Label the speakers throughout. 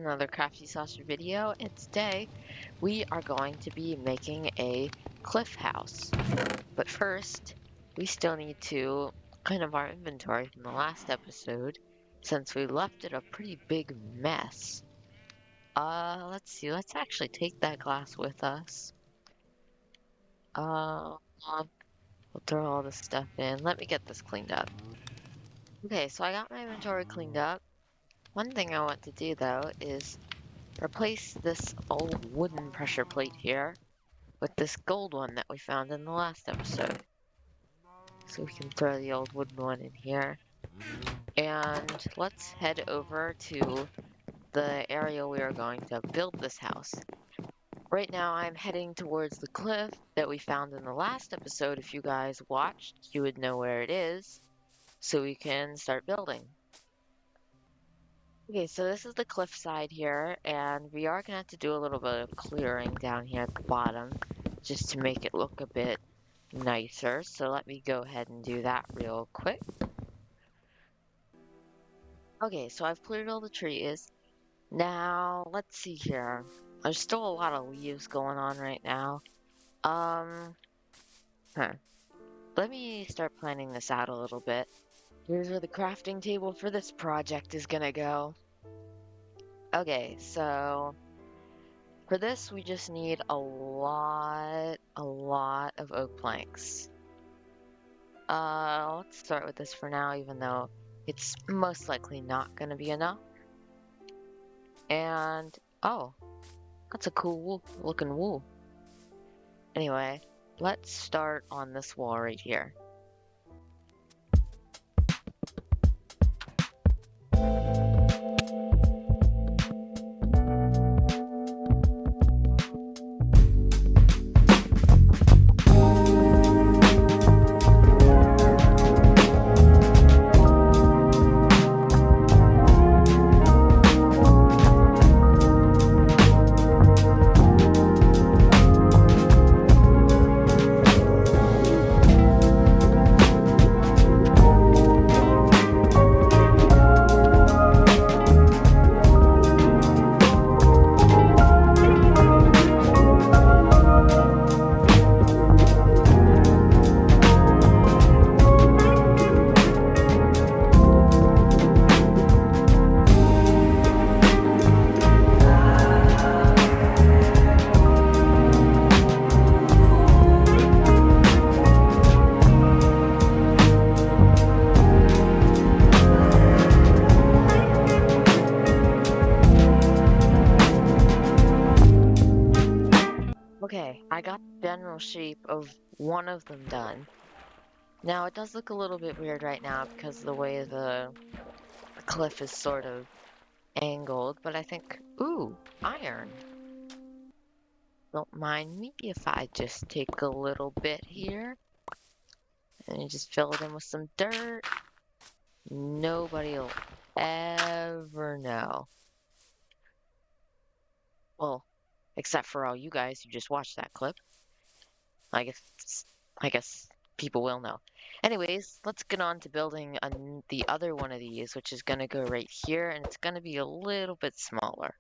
Speaker 1: another Crafty Sausage video, and today we are going to be making a cliff house. But first, we still need to clean up our inventory from the last episode, since we left it a pretty big mess. Let's see, let's actually take that glass with us. We'll throw all this stuff in. Let me get this cleaned up. Okay, so I got my inventory cleaned up. One thing I want to do though is replace this old wooden pressure plate here with this gold one that we found in the last episode. So we can throw the old wooden one in here. And let's head over to the area we are going to build this house. Right now I'm heading towards the cliff that we found in the last episode. If you guys watched, you would know where it is, so we can start building. Okay, so this is the cliffside here, and we are gonna have to do a little bit of clearing down here at the bottom, just to make it look a bit nicer. So let me go ahead and do that real quick. Okay, so I've cleared all the trees. Now, let's see here. There's still a lot of leaves going on right now. Let me start planning this out a little bit. Here's where the crafting table for this project is gonna go. Okay, so for this, we just need a lot of oak planks. Let's start with this for now, even though it's most likely not going to be enough. And, oh, that's a cool looking wool. Anyway, let's start on this wall right here. Okay, I got the general shape of one of them done. Now, it does look a little bit weird right now because of the way the cliff is sort of angled, but I think, ooh, iron. Don't mind me if I just take a little bit here and you just fill it in with some dirt. Nobody will ever know. Well, except for all you guys who just watched that clip. I guess people will know. Anyways, let's get on to building the other one of these, which is going to go right here, and it's going to be a little bit smaller.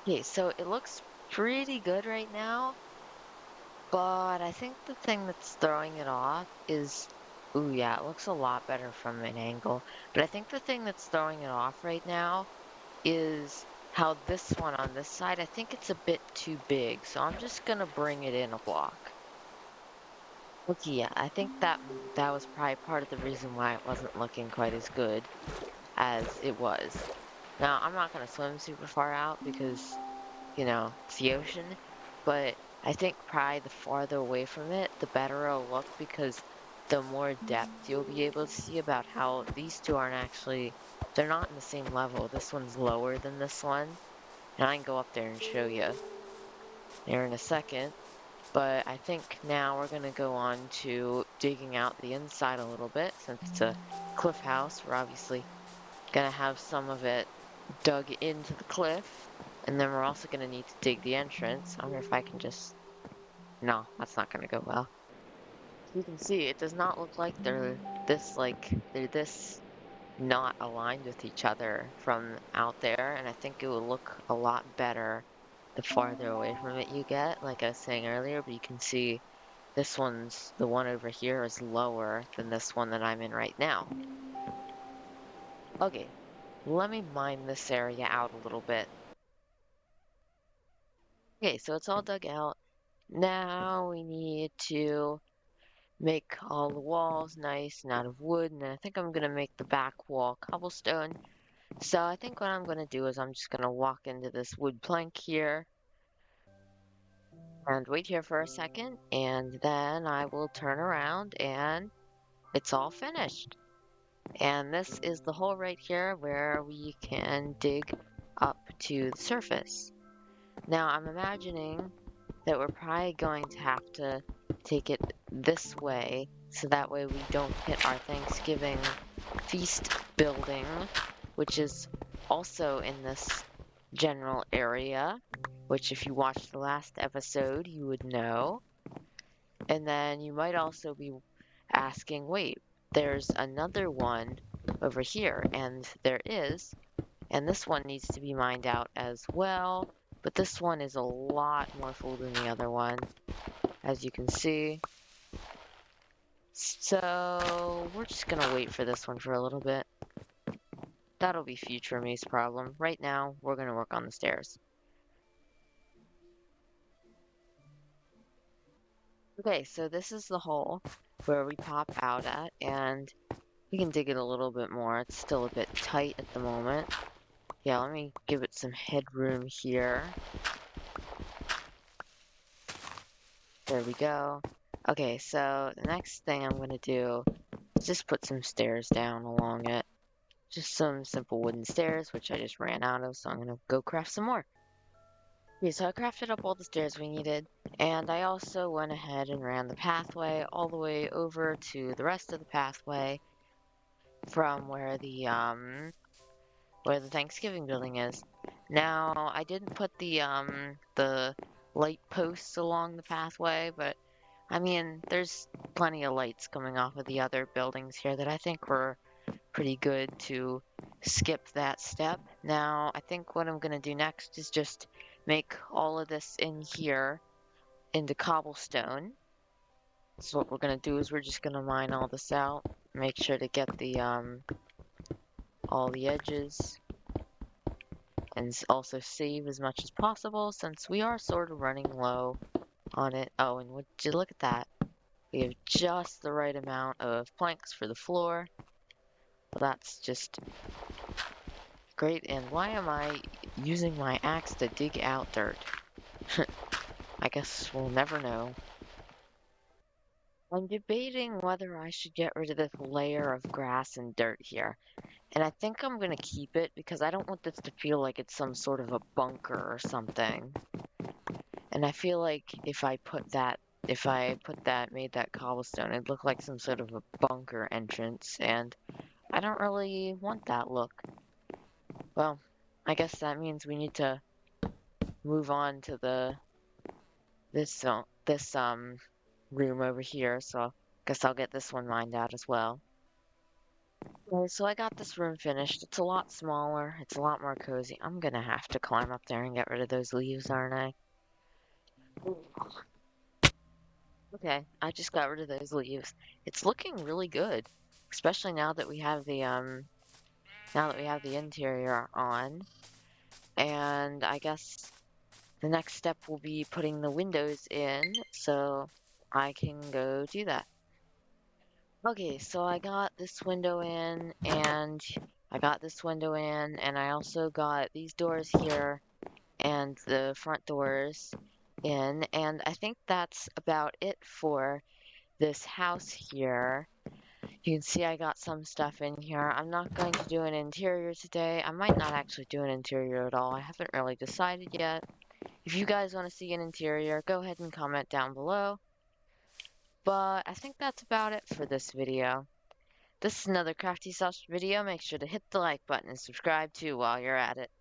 Speaker 1: Okay, so it looks pretty good right now, but I think the thing that's throwing it off is, ooh yeah, it looks a lot better from an angle, but I think the thing that's throwing it off right now is how this one on this side, I think it's a bit too big, so I'm just gonna bring it in a block. Okay, yeah, I think that was probably part of the reason why it wasn't looking quite as good as it was. Now, I'm not gonna swim super far out because, it's the ocean, but I think probably the farther away from it, the better it'll look because the more depth you'll be able to see about how these two aren't actually, they're not in the same level. This one's lower than this one, and I can go up there and show you there in a second. But I think now we're gonna go on to digging out the inside a little bit since it's a cliff house. We're obviously gonna have some of it dug into the cliff, and then we're also gonna need to dig the entrance. I wonder if I can just... No, that's not gonna go well. You can see it does not look like they're this not aligned with each other from out there, and I think it will look a lot better the farther away from it you get, like I was saying earlier, but you can see the one over here is lower than this one that I'm in right now. Okay, let me mine this area out a little bit. Okay, so it's all dug out. Now we need to make all the walls nice and out of wood, and I think I'm gonna make the back wall cobblestone. So I think what I'm gonna do is I'm just gonna walk into this wood plank here and wait here for a second, and then I will turn around and it's all finished. And this is the hole right here where we can dig up to the surface. Now I'm imagining that we're probably going to have to take it this way so that way we don't hit our Thanksgiving feast building, which is also in this general area, which if you watched the last episode, you would know. And then you might also be asking, wait, there's another one over here, and there is, and this one needs to be mined out as well, but this one is a lot more full than the other one, as you can see. So we're just gonna wait for this one for a little bit. That'll be future me's problem. Right now, we're gonna work on the stairs. Okay, so this is the hole where we pop out at, and we can dig it a little bit more. It's still a bit tight at the moment. Yeah, let me give it some headroom here. There we go. Okay, so the next thing I'm gonna do is just put some stairs down along it. Just some simple wooden stairs, which I just ran out of, so I'm gonna go craft some more. Okay, so I crafted up all the stairs we needed, and I also went ahead and ran the pathway all the way over to the rest of the pathway from where the Thanksgiving building is. Now, I didn't put the light posts along the pathway, but I mean, there's plenty of lights coming off of the other buildings here that I think were pretty good to skip that step. Now, I think what I'm gonna do next is just make all of this in here into cobblestone. So what we're gonna do is we're just gonna mine all this out, make sure to get the all the edges, and also save as much as possible since we are sort of running low on it. Oh, and would you look at that? We have just the right amount of planks for the floor. Well, that's just great. And why am I using my axe to dig out dirt? I guess we'll never know. I'm debating whether I should get rid of this layer of grass and dirt here. And I think I'm gonna keep it because I don't want this to feel like it's some sort of a bunker or something. And I feel like if I put that, made that cobblestone, it'd look like some sort of a bunker entrance, and I don't really want that look. Well, I guess that means we need to move on to this room over here, so I guess I'll get this one mined out as well. Okay, so I got this room finished. It's a lot smaller. It's a lot more cozy. I'm gonna have to climb up there and get rid of those leaves, aren't I? Okay, I just got rid of those leaves. It's looking really good, especially now that we have the interior on. And I guess the next step will be putting the windows in. So I can go do that. Okay, so I got this window in, and I got this window in, and I also got these doors here and the front doors in, and I think that's about it for this house here. You can see I got some stuff in here. I'm not going to do an interior today. I might not actually do an interior at all. I haven't really decided yet. If you guys want to see an interior, go ahead and comment down below. But I think that's about it for this video. This is another Crafty Sausage video. Make sure to hit the like button and subscribe too while you're at it.